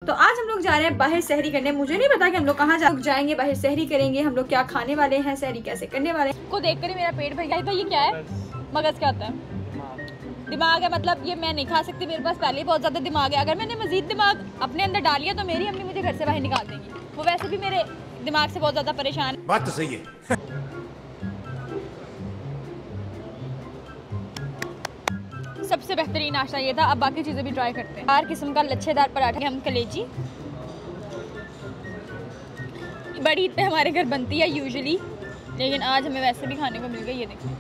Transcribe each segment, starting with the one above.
तो आज हम लोग जा रहे हैं बाहर सहरी करने। मुझे नहीं पता कि हम लोग कहाँ जाएंगे, बाहर सहरी करेंगे, हम लोग क्या खाने वाले हैं, सहरी कैसे करने वाले हैं। को देखकर ही मेरा पेट भर गया था। ये क्या है? मगज क्या होता है? दिमाग है। मतलब ये मैं नहीं खा सकती, मेरे पास पहले ही बहुत ज़्यादा दिमाग है। अगर मैंने मजीद दिमाग अपने अंदर डाल लिया तो मेरी अम्मी मुझे घर से बाहर निकाल देंगी। वो वैसे भी मेरे दिमाग से बहुत ज़्यादा परेशान है। बात तो सही है। सबसे बेहतरीन नाश्ता ये था। अब बाकी चीज़ें भी ट्राई करते हैं। हर किस्म का लच्छेदार पराठा, हम कलेजी बड़ी ईद पे हमारे घर बनती है यूजुअली, लेकिन आज हमें वैसे भी खाने को मिल गई। ये देखिए,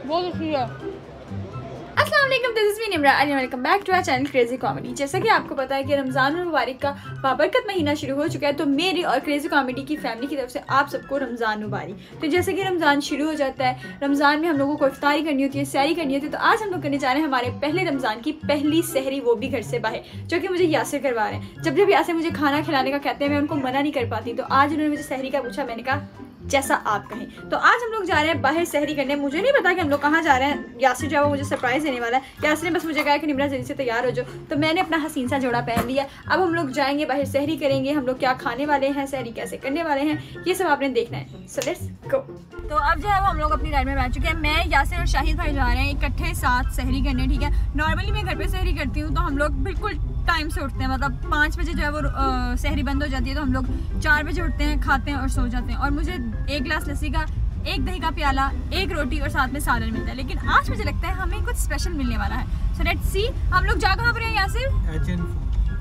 बहुत अच्छी है। अस्सलाम वालेकुम, this is me Nimra and welcome back to our channel crazy comedy. जैसा कि आपको पता है कि रमज़ान मुबारक का बाबरकत महीना शुरू हो चुका है, तो मेरी और क्रेजी कॉमेडी की फैमिली की तरफ से आप सबको रमज़ान मुबारक। तो जैसे कि रमज़ान शुरू हो जाता है, रमज़ान में हम लोगों को इफ्तारी करनी होती है, सहरी करनी होती है। तो आज हम लोग करने जा रहे हैं हमारे पहले रमज़ान की पहली सहरी, वो भी घर से बाहर, जो कि मुझे यासिर करवा रहे हैं। जब यासिर मुझे खाना खिलाने का कहते हैं, मैं उनको मना नहीं कर पाती। तो आज उन्होंने मुझे सहरी का पूछा, मैंने कहा जैसा आप कहें। तो आज हम लोग जा रहे हैं बाहर सहरी करने। मुझे नहीं पता कि हम लोग कहाँ जा रहे हैं। यासिर जो है वो मुझे सरप्राइज़ देने वाला है। यासिर ने बस मुझे कहा कि निम्रा जल्दी से तैयार हो जाओ, तो मैंने अपना हसीन सा जोड़ा पहन लिया। अब हम लोग जाएंगे बाहर, सहरी करेंगे, हम लोग क्या खाने वाले हैं, सहरी कैसे करने वाले हैं, ये सब आपने देखना है। So let's go. तो अब जो है वो हम लोग अपनी राइड में बैठ चुके हैं। मैं, यासिर और शाहिद भाई जा रहे हैं इकट्ठे साथ सहरी करने। ठीक है, नॉर्मली मैं घर पे सहरी करती हूँ तो हम लोग बिल्कुल टाइम से उठते हैं, मतलब 5 बजे जो है वो सहरी बंद हो जाती है, तो हम लोग 4 बजे उठते हैं, खाते हैं और सो जाते हैं। और मुझे 1 गिलास लस्सी का, 1 दही का प्याला, 1 रोटी और साथ में सालन मिलता है। लेकिन आज मुझे लगता है हमें कुछ स्पेशल मिलने वाला है। So let's see. हम लोग जा कहाँ पर हैं यासिर?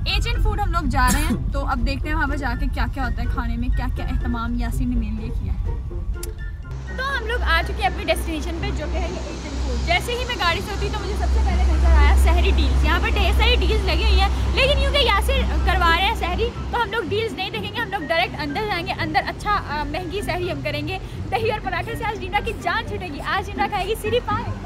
एच फूड हम लोग जा रहे हैं। तो अब देखते हैं वहाँ पर जाके क्या क्या होता है खाने में, क्या क्या एहतमाम यासिर ने मेरे लिए किया है। तो हम लोग आ चुके हैं अपनी डेस्टिनेशन पे, जो कि है ये एच फूड। जैसे ही मैं गाड़ी से उतरी तो मुझे सबसे पहले नजर आया सहरी डील्स। यहाँ पर ढेर सारी डील्स लगी हुई हैं, लेकिन क्योंकि यासिर करवा रहे हैं सहरी तो हम लोग डील्स नहीं देखेंगे, हम लोग डायरेक्ट अंदर जाएंगे। अंदर अच्छा महंगी सहरी हम करेंगे। दही और पराठे से आज निम्रा की जान छूटेगी। आज निम्रा खाएगी सिर्फ पाए।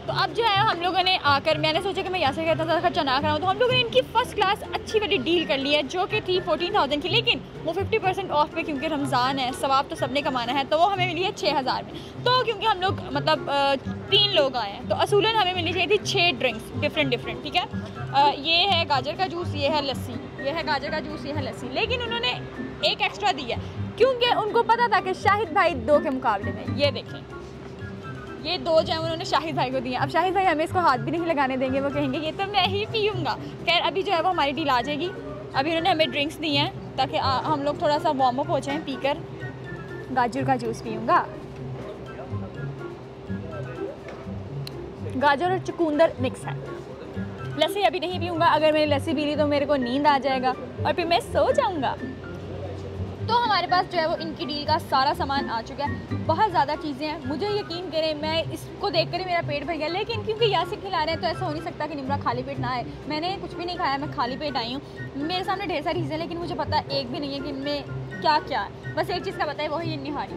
तो अब जो है हम लोगों ने आकर, मैंने सोचा कि मैं यासिर कहता था खर्चा ना कराऊँ, तो हम लोगों ने इनकी फर्स्ट क्लास अच्छी वाली डील कर ली है, जो कि थी 14,000 की, लेकिन वो 50% ऑफ पे, क्योंकि रमज़ान है, सवाब तो सबने कमाना है, तो वो हमें मिली है 6,000 में। तो क्योंकि हम लोग मतलब 3 लोग आए हैं, तो असूलन हमें मिलनी चाहिए थी 6 ड्रिंक्स डिफरेंट। ठीक है, ये है गाजर का जूस, ये है लस्सी, ये है गाजर का जूस, ये है लस्सी। लेकिन उन्होंने एक एक्स्ट्रा दिया, क्योंकि उनको पता था कि शाहिद भाई 2 के मुकाबले में, ये देखें, ये 2 जो है उन्होंने शाहिद भाई को दिए। अब शाहिद भाई हमें इसको हाथ भी नहीं लगाने देंगे, वो कहेंगे ये तो मैं ही पीऊँगा। खैर अभी जो है वो हमारी डील आ जाएगी। अभी उन्होंने हमें ड्रिंक्स दी हैं ताकि हम लोग थोड़ा सा वार्म अप हो जाएँ पीकर। गाजर का जूस पीऊँगा, गाजर और चुकंदर मिक्स है। लस्सी अभी नहीं पीऊँगा, अगर मैंने लस्सी पी ली तो मेरे को नींद आ जाएगा और फिर मैं सो जाऊँगा। तो हमारे पास जो है वो इनकी डील का सारा सामान आ चुका है। बहुत ज़्यादा चीज़ें हैं, मुझे यकीन करें मैं इसको देखकर ही मेरा पेट भर गया। लेकिन क्योंकि यासिर खिला रहे हैं तो ऐसा हो नहीं सकता कि निम्रा खाली पेट ना आए। मैंने कुछ भी नहीं खाया, मैं खाली पेट आई हूँ। मेरे सामने ढेर सारी चीज़ें, लेकिन मुझे पता एक भी नहीं है कि इनमें क्या क्या है। बस एक चीज़ का पता है, वो है ये निहारी।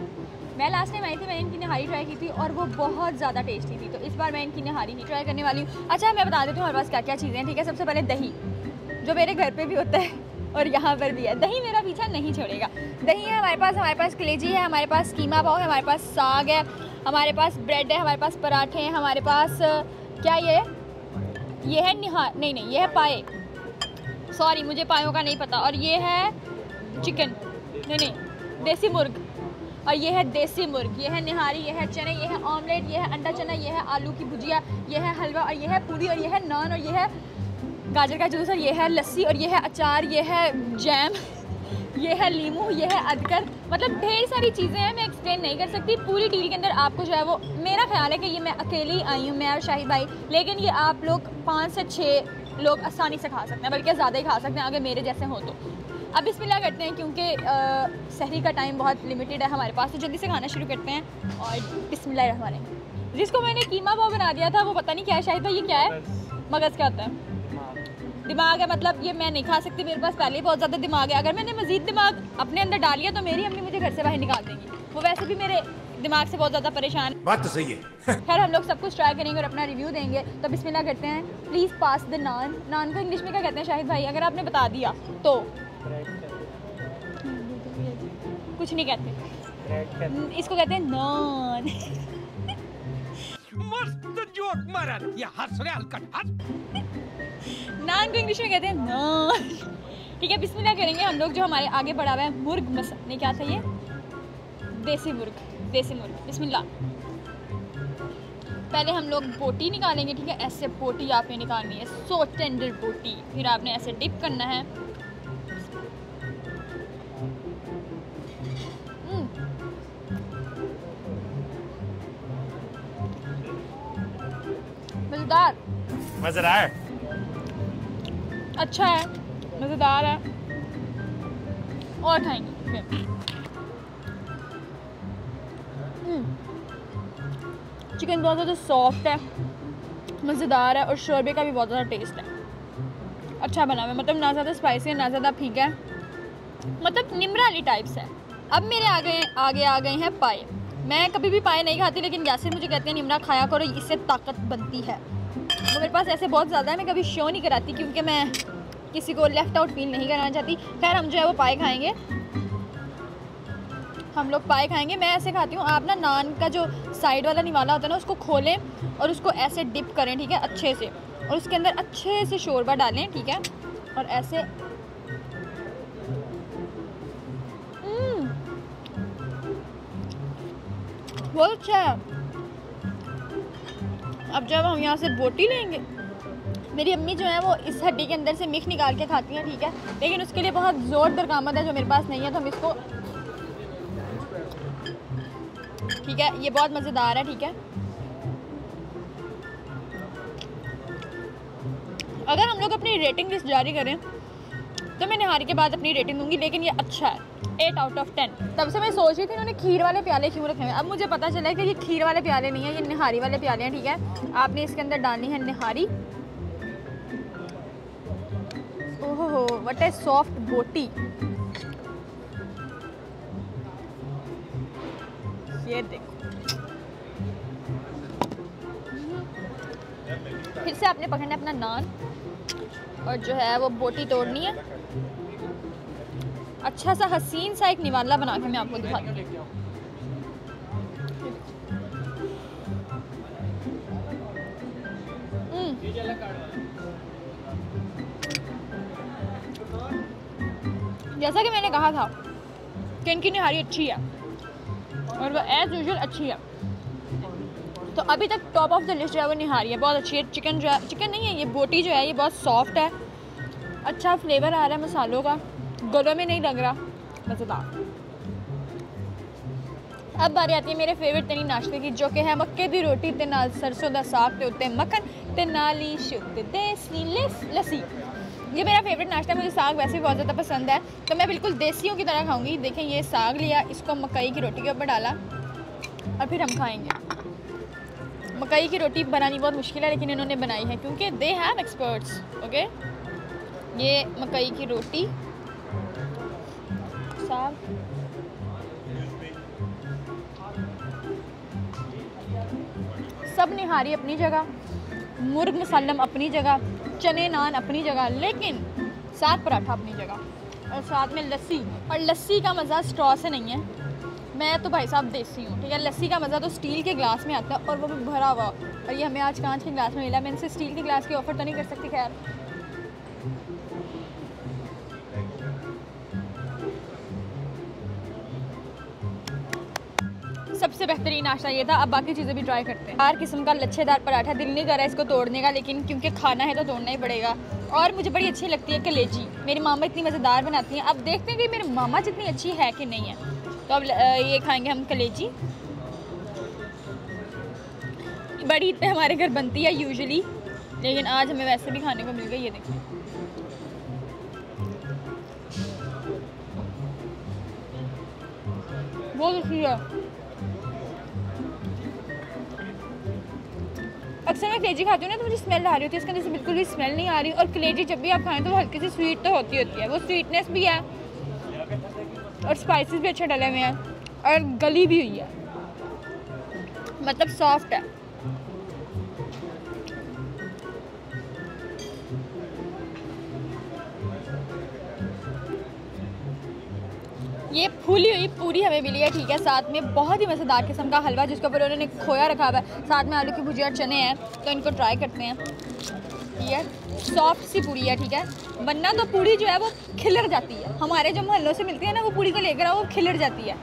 मैं लास्ट टाइम आई थी, मैंने इनकी निहारी ट्राई की थी और वो बहुत ज़्यादा टेस्टी थी। तो इस बार मैं इनकी निहारी ही ट्राई करने वाली हूँ। अच्छा, मैं बता देती हूँ हमारे पास क्या क्या चीज़ें हैं। ठीक है, सबसे पहले दही, जो मेरे घर पर भी होता है और यहाँ पर भी है। दही मेरा पीछा नहीं छोड़ेगा। दही है हमारे पास कलेजी है, हमारे पास कीमा पाव है, हमारे पास साग है, हमारे पास ब्रेड है, हमारे पास पराठे हैं, हमारे पास क्या ये है नहीं, ये है पाए। सॉरी, मुझे पायों का नहीं पता। और ये है चिकन, नहीं देसी मुर्ग, और ये है देसी मुर्ग, ये है निहारी, ये है चने, ये है ऑमलेट, ये है अंडा चना, ये है आलू की भुजिया, ये है हलवा, और ये है पूरी, और ये है नान, और ये है गाजर का जूस, और ये है लस्सी, और ये है अचार, ये है जैम, ये है लीमू, ये है अदरक। मतलब ढेर सारी चीज़ें हैं, मैं एक्सप्लेन नहीं कर सकती। पूरी डील के अंदर आपको जो है वो, मेरा ख्याल है कि ये मैं अकेली आई हूँ, मैं और शाहिद भाई, लेकिन ये आप लोग 5 से 6 लोग आसानी से खा सकते हैं, बल्कि ज़्यादा ही खा सकते हैं अगर मेरे जैसे हो तो। अब बिस्मिल्लाह करते हैं, क्योंकि सहरी का टाइम बहुत लिमिटेड है हमारे पास, तो जल्दी से खाना शुरू करते हैं। और बिस्मिल्लाह। जिसको मैंने कीमा पाव बना दिया था वो पता नहीं क्या है। शाहिद भाई ये क्या है? मगज़ क्या होता है? दिमाग है। मतलब ये मैं नहीं खा सकती, मेरे पास पहले ही बहुत ज़्यादा दिमाग है। अगर मैंने मजीद दिमाग अपने अंदर डाल लिया तो मेरी अम्मी मुझे घर से बाहर निकाल देंगी। वो वैसे भी मेरे दिमाग से बहुत ज़्यादा परेशान है। बात तो सही है। खैर हम लोग सब कुछ ट्राई करेंगे और अपना रिव्यू देंगे। तो बिस्मिल्लाह करते हैं। प्लीज़ पास द नान। नान को इंग्लिश में क्या कहते हैं शाहिद भाई, अगर आपने बता दिया तो? कुछ नहीं कहते, इसको कहते हैं नान। मरद ये हंस रहे हलकट हंस। नान को इंग्लिश में कहते हैं नान। ठीक है, बिस्मिल्लाह करेंगे हम लोग। जो हमारे आगे पड़ा हुआ है मुर्ग मसाला, क्या था ये? देसी मुर्ग, देसी मुर्ग। बिस्मिल्लाह। पहले हम लोग बोटी निकालेंगे। ठीक है, ऐसे बोटी आपने निकालनी है, सो टेंडर बोटी। फिर आपने ऐसे डिप करना है। मज़ेदार, मजेदार, अच्छा है, मज़ेदार है। और खाएंगे। चिकन बहुत ज़्यादा सॉफ्ट है, मज़ेदार है और शोरबे का भी बहुत ज़्यादा टेस्ट है। अच्छा बना हुआ है, मतलब ना ज़्यादा स्पाइसी है ना ज़्यादा फीका है, मतलब निमराली टाइप्स है। अब मेरे आगे आ गए हैं पाए। मैं कभी भी पाए नहीं खाती, लेकिन यासिर मुझे कहते हैं निमरा खाया करो, इससे ताकत बनती है। तो मेरे पास ऐसे बहुत ज़्यादा है, मैं कभी शो नहीं कराती क्योंकि मैं किसी को लेफ़्ट आउट फील नहीं कराना चाहती। खैर हम जो है वो पाए खाएँगे, हम लोग पाए खाएंगे। मैं ऐसे खाती हूँ, आप ना नान का जो साइड वाला निवाला होता है ना, उसको खोलें और उसको ऐसे डिप करें। ठीक है, अच्छे से, और उसके अंदर अच्छे से शोरबा डालें। ठीक है, और ऐसे बहुत अच्छा है। अब जब हम यहाँ से बोटी लेंगे, मेरी अम्मी जो है वो इस हड्डी के अंदर से मिक्स निकाल के खाती हैं। ठीक है, लेकिन उसके लिए बहुत ज़ोर दरकामत है जो मेरे पास नहीं है, तो हम इसको, ठीक है, ये बहुत मज़ेदार है। ठीक है, अगर हम लोग अपनी रेटिंग लिस्ट जारी करें तो मैं निहारी के बाद अपनी रेटिंग दूंगी, लेकिन ये अच्छा है, 8 आउट ऑफ 10। तब से मैं सोच रही थी इन्होंने खीर वाले प्याले क्यों रखे हैं। अब मुझे पता चला है कि ये खीर वाले प्याले नहीं है, ये निहारी वाले प्याले हैं। ठीक है, आपने इसके अंदर डालनी है निहारी। ओहो, व्हाट ए सॉफ्ट बोटी। ये देखो, फिर से आपने पकड़ना है अपना नान और जो है वो बोटी तोड़नी है। अच्छा सा हसीन सा एक निवाला बना के मैं आपको दिखाती हूँ। जैसा कि मैंने कहा था कि इनकी निहारी अच्छी है और वो एज यूजुअल अच्छी है, तो अभी तक टॉप ऑफ द लिस्ट जो है वो निहारी है, बहुत अच्छी है। चिकन जो है, चिकन नहीं है ये, बोटी जो है ये बहुत सॉफ्ट है, अच्छा फ्लेवर आ रहा है मसालों का, गलों में नहीं लग रहा, मज़ेदार। अब बारी आती है मेरे फेवरेट तरीन नाश्ते की, जो कि है मक्के दी रोटी ते नाल सरसों दा साग ते उत्ते मक्खन ते नाल ही शुद्ध देसी लस्सी। ये मेरा फेवरेट नाश्ता है, मुझे साग वैसे भी बहुत ज़्यादा पसंद है, तो मैं बिल्कुल देसियों की तरह खाऊंगी। देखें, ये साग लिया, इसको मकई की रोटी के ऊपर डाला और फिर हम खाएंगे। मकई की रोटी बनानी बहुत मुश्किल है, लेकिन इन्होंने बनाई है क्योंकि दे हैव एक्सपर्ट्स। ओके, ये मकई की रोटी, साग, सब निहारी अपनी जगह, मुर्ग मुसल्लम अपनी जगह, चने नान अपनी जगह, लेकिन साथ पराठा अपनी जगह और साथ में लस्सी। और लस्सी का मज़ा स्ट्रॉ से नहीं है, मैं तो भाई साहब देसी हूँ। ठीक है, लस्सी का मज़ा तो स्टील के ग्लास में आता है और वो भी भरा हुआ, और ये हमें आज कांच के ग्लास में मिला। मैं इनसे स्टील के ग्लास की ऑफ़र तो नहीं कर सकती। खैर, सबसे बेहतरीन नाश्ता ये था। अब बाकी चीज़ें भी ट्राई करते हैं। हर किस्म का लच्छेदार पराठा, दिल नहीं कर रहा है इसको तोड़ने का, लेकिन क्योंकि खाना है तो तोड़ना ही पड़ेगा। और मुझे बड़ी अच्छी लगती है कलेजी, मेरी मामा इतनी मज़ेदार बनाती हैं। अब देखते हैं कि मेरी मामा जितनी अच्छी है कि नहीं है। तो अब ये खाएंगे हम कलेजी। बड़ी ईद पे हमारे घर बनती है यूजुअली, लेकिन आज हमें वैसे भी खाने को मिल गई। ये देखिए, बहुत अच्छी है। अक्सर मैं कलेजी खाती हूँ ना, तो मुझे स्मेल आ रही होती है, इसके अंदर से बिल्कुल भी स्मेल नहीं आ रही। और कलेजी जब भी आप खाएं तो हल्की सी स्वीट तो होती है, वो स्वीटनेस भी है और स्पाइसेस भी अच्छे डले हुए हैं और गली भी हुई है, मतलब सॉफ्ट है। ये फूली हुई पूरी हमें मिली है, ठीक है। साथ में बहुत ही मज़ेदार किस्म का हलवा जिसके ऊपर उन्होंने खोया रखा हुआ है, साथ में आलू की भुजिया और चने हैं। तो इनको ट्राई करते हैं। ठीक है, सॉफ्ट सी पूरी है, ठीक है। वरना तो पूरी जो है वो खिलर जाती है, हमारे जो मोहल्लों से मिलती है ना, वो पूरी को लेकर आओ वो खिलर जाती है।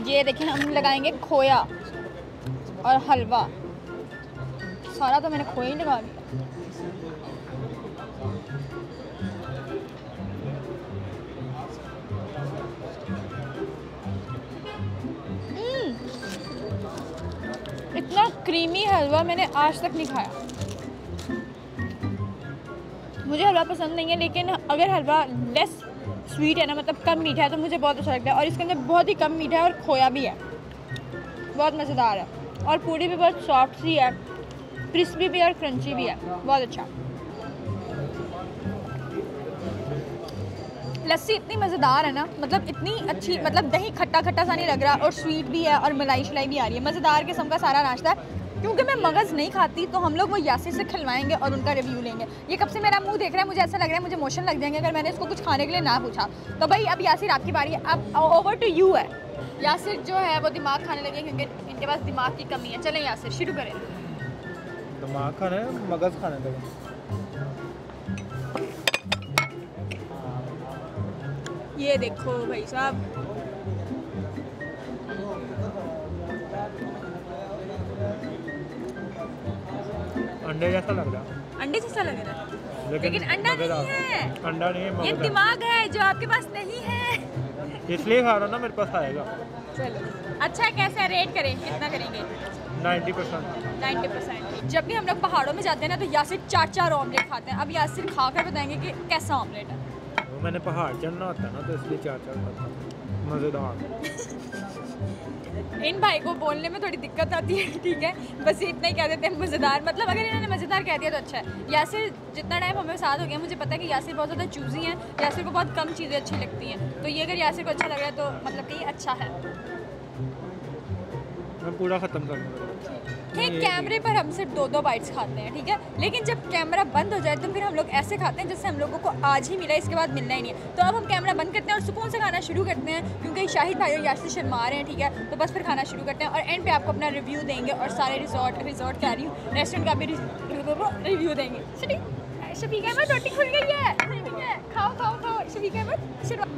ये देखें, हम लगाएंगे खोया और हलवा। सारा तो मैंने खोया ही लगा दिया। इतना क्रीमी हलवा मैंने आज तक नहीं खाया। मुझे हलवा पसंद नहीं है, लेकिन अगर हलवा लेस स्वीट है ना, मतलब कम मीठा है, तो मुझे बहुत अच्छा लगता है। और इसके अंदर बहुत ही कम मीठा है और खोया भी है, बहुत मज़ेदार है। और पूरी भी बहुत सॉफ्ट सी है, क्रिस्पी भी और क्रंची भी है, बहुत अच्छा। लस्सी इतनी मज़ेदार है ना, मतलब इतनी अच्छी, मतलब दही खट्टा खट्टा सा नहीं लग रहा और स्वीट भी है और मलाई शलाई भी आ रही है। मज़ेदार किस्म का सारा नाश्ता है। क्योंकि मैं मगज़ नहीं खाती तो हम लोग वो यासिर से खिलवाएंगे और उनका रिव्यू लेंगे। ये कब से मेरा मुंह देख रहा है, मुझे ऐसा लग रहा है मुझे मोशन लग जाएंगे अगर मैंने इसको कुछ खाने के लिए ना पूछा। तो भाई अब यासिर आपकी बारी है, अब ओवर टू यू है। यासिर जो है वो दिमाग खाने लगे क्योंकि इनके पास दिमाग की कमी है। चलें यासिर शुरू करें। दिमाग खाने मगज़ खाने लगे। ये देखो भाई साहब, अंडे जैसा लग रहा है। अंडे जैसा लग रहा है, लेकिन अंडा नहीं है। अंडा नहीं है, ये दिमाग है जो आपके पास नहीं है, इसलिए खा रहा ना, मेरे पास आएगा। चलो अच्छा, कैसे रेट करें, कितना करेंगे? 90%। 90%। जब भी हम लोग पहाड़ों में जाते हैं ना तो यासिर 4-4 ऑमलेट खाते हैं। अब यासिर खा कर बताएंगे कि कैसा ऑमलेट है। वो मैंने पहाड़ चढ़ना होता है ना, तो इसलिए 4-4 खाता हूं। मज़ेदार। इन भाई को बोलने में थोड़ी दिक्कत आती है, ठीक है, बस इतना ही कह देते हैं मज़ेदार। मतलब अगर इन्होंने मज़ेदार कह दिया तो अच्छा है। यासिर जितना टाइम हमें साथ हो गया, मुझे पता है कि यासिर बहुत ज़्यादा चूज़ी हैं, यासिर को बहुत कम चीज़ें अच्छी लगती हैं। तो ये अगर यासिर को अच्छा लग रहा है तो मतलब कि अच्छा है। मैं पूरा ख़त्म कर दूँगा। ठीक, कैमरे पर हम सिर्फ 2-2 बाइट्स खाते हैं, ठीक है, लेकिन जब कैमरा बंद हो जाए तो फिर हम लोग ऐसे खाते हैं जैसे हम लोगों को आज ही मिला, इसके बाद मिलना ही नहीं है। तो अब हम कैमरा बंद करते हैं और सुकून से खाना शुरू करते हैं, क्योंकि शाहिद भाई और यासिर शर्मा रहे हैं, ठीक है। तो बस फिर खाना शुरू करते हैं और एंड पे आपको अपना रिव्यू देंगे और सारे रिजॉर्ट कह रही हूँ, रेस्टोरेंट का भी रिव्यू देंगे। शफीक अहमद रोटी खुल गई है, खाओ खाओ खाओ शफीक अहमद।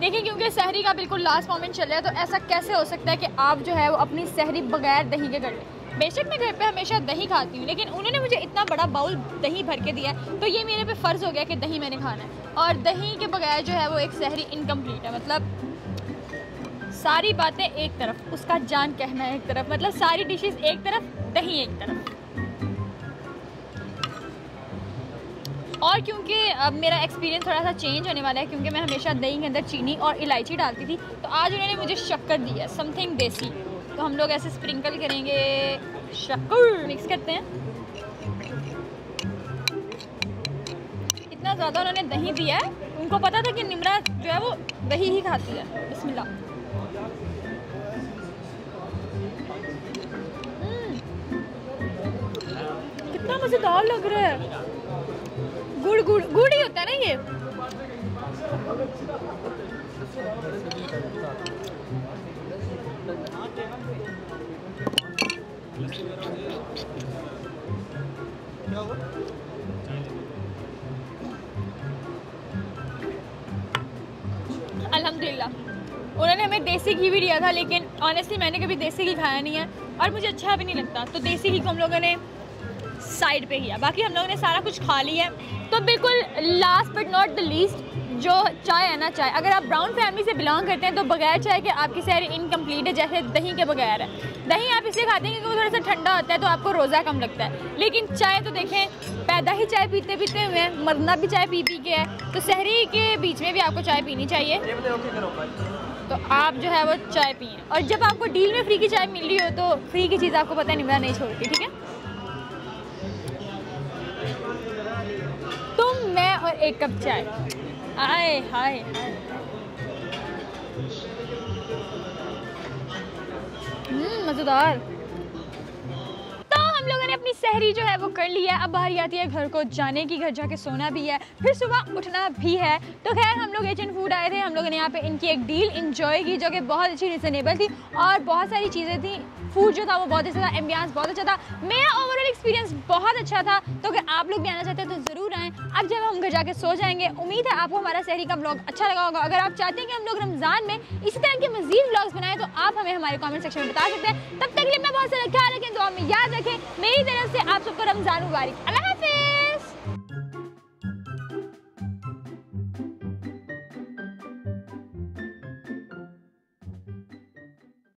देखिए, क्योंकि सहरी का बिल्कुल लास्ट मोमेंट चल रहा है, तो ऐसा कैसे हो सकता है कि आप जो है वो अपनी सहरी बगैर दही के कर लें। बेशक मैं घर पे हमेशा दही खाती हूँ, लेकिन उन्होंने मुझे इतना बड़ा बाउल दही भर के दिया है, तो ये मेरे पे फ़र्ज़ हो गया कि दही मैंने खाना है। और दही के बगैर जो है वो एक सहरी इनकम्प्लीट है। मतलब सारी बातें एक तरफ, उसका जान कहना एक तरफ, मतलब सारी डिशेस एक तरफ, दही एक तरफ। और क्योंकि अब मेरा एक्सपीरियंस थोड़ा सा चेंज होने वाला है, क्योंकि मैं हमेशा दही के अंदर चीनी और इलायची डालती थी, तो आज उन्होंने मुझे शक्कर दी है, समथिंग देसी। तो हम लोग ऐसे स्प्रिंकल करेंगे, शक्कर मिक्स करते हैं। इतना ज़्यादा उन्होंने दही दिया है, उनको पता था कि निमरा जो है वो दही ही खाती है। बिस्मिल्लाह। कितना मज़ेदार लग रहा है। गुड़ गुड़ गुड़ ही होता है ना ये। अल्हम्दुलिल्लाह, उन्होंने हमें देसी घी भी दिया था, लेकिन ऑनेस्टली मैंने कभी देसी घी खाया नहीं है और मुझे अच्छा भी नहीं लगता। तो देसी घी को हम लोगों ने साइड पे किया, बाकी हम लोगों ने सारा कुछ खा लिया है। तो बिल्कुल last but not the least, जो चाय है ना, चाय अगर आप ब्राउन फैमिली से बिलोंग करते हैं तो बगैर चाय के आपकी सहरी इनकम्प्लीट है, जैसे दही के बगैर है। दही आप इसलिए खाते हैं क्योंकि वो थोड़ा सा ठंडा होता है तो आपको रोज़ा कम लगता है, लेकिन चाय तो देखें, पैदा ही चाय पीते पीते हुए हैं, मरना भी चाय पी पी के है। तो सहरी के बीच में भी आपको चाय पीनी चाहिए, तो आप जो है वो चाय पिए। और जब आपको डील में फ्री की चाय मिल रही हो तो फ्री की चीज़ आपको पता नहीं, नहीं छोड़ती, ठीक है। तुम, मैं और एक कप चाय, आए हाय हाय। मज़ेदार। तो हम लोगों ने अपनी सहरी जो है वो कर लिया है, अब बारी आती है घर को जाने की, घर जाके सोना भी है, फिर सुबह उठना भी है। तो खैर हम लोग एशियन फूड आए थे, हम लोगों ने यहाँ पे इनकी एक डील इंजॉय की जो कि बहुत अच्छी रिजनेबल थी और बहुत सारी चीज़ें थी। फूड जो था वो बहुत अच्छा था, एम्बियंस बहुत अच्छा था, मेरा ओवरऑल एक्सपीरियंस बहुत अच्छा था। तो अगर आप लोग भी आना चाहते हैं तो ज़रूर आएँ। अब जब हम घर जाके सो जाएंगे, उम्मीद है आपको हमारा सहरी का व्लॉग अच्छा लगा होगा। अगर आप चाहते हैं कि हम लोग रमज़ान में इसी तरह के मज़ीद व्लॉग्स बनाएं तो आप हमें हमारे कमेंट सेक्शन में बता सकते हैं। तब तक के लिए मैं बहुत सारा ख्याल रखें, दुआ में याद रखें। मेरी तरफ से आप सबको रमज़ान मुबारक। अल्लाह हाफ़िज़।